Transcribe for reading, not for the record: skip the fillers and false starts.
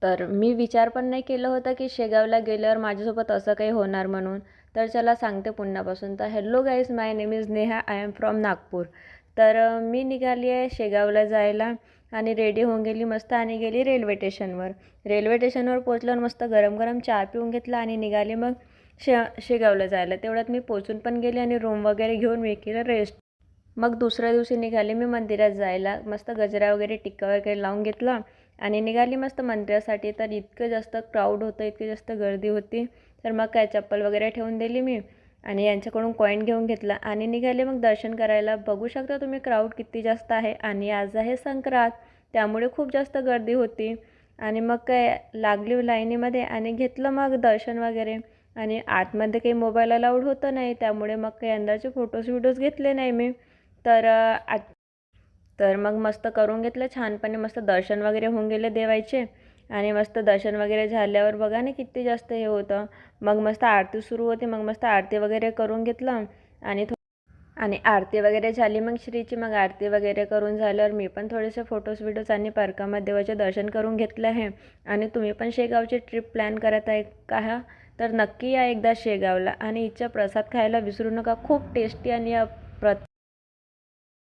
तर मी विचार पण नाही केलं होतं की शेगावला गेल्यावर माझ्यासोबत असं काही होणार म्हणून. तर चला सांगते पुण्यापासून. तर hello guys, my name is Neha, I am from Nagpur. तर मी निघाली आहे शेगावला जायला आणि रेडी होऊन गेली मस्त आणि गेली रेल्वे स्टेशनवर. रेल्वे स्टेशनवर पोचल्यावर मस्त गरम गरम चहा पिऊन घेतला आणि निघाली मग शेगावला जायला. तेवढ्यात मी पोचून पण गेली आणि रूम वगैरे घेऊन मी केलं रेस्ट. मग दुसऱ्या दिवशी निघाले मी मंदिरात जायला. मस्त गजरा वगैरे टिक्का वगैरे लावून घेतला आणि निघाली मस्त मंदिरासाठी. तर इतकं जास्त क्राऊड होतं, इतकी जास्त गर्दी होती. तर मग काय चप्पल वगैरे ठेवून दिली मी आणि यांच्याकडून कॉईन घेऊन घेतला आणि निघाले मग दर्शन करायला. बघू शकता तुम्ही क्राऊड किती जास्त आहे आणि आज आहे संक्रांत, त्यामुळे खूप जास्त गर्दी होती. आणि मग काय लागली लाईनीमध्ये आणि घेतलं मग दर्शन वगैरे. आणि आतमध्ये काही मोबाईल अलाउड होतं नाही, त्यामुळे मग काही अंदरचे फोटोज घेतले नाही मी. तर तर मग मस्त करून घेतलं छानपणे. मस्त दर्शन वगैरे होऊन गेले देवाचे आणि मस्त दर्शन वगैरे झाल्यावर बघा ना किती जास्त हे होतं. मग मस्त आरती सुरू होती. मग मस्त आरती वगैरे करून घेतलं आणि आरती वगैरे झाली मग श्रीची. मग आरती वगैरे करून झाल्यावर मी पण थोडेसे फोटोज आणि परकामा देवाचे दर्शन करून घेतले आहे. आणि तुम्ही पण शेगावची ट्रिप प्लॅन करत आहे का? तर नक्की या एकदा शेगावला आणि इथचा प्रसाद खायला विसरू नका. खूप टेस्टी आणि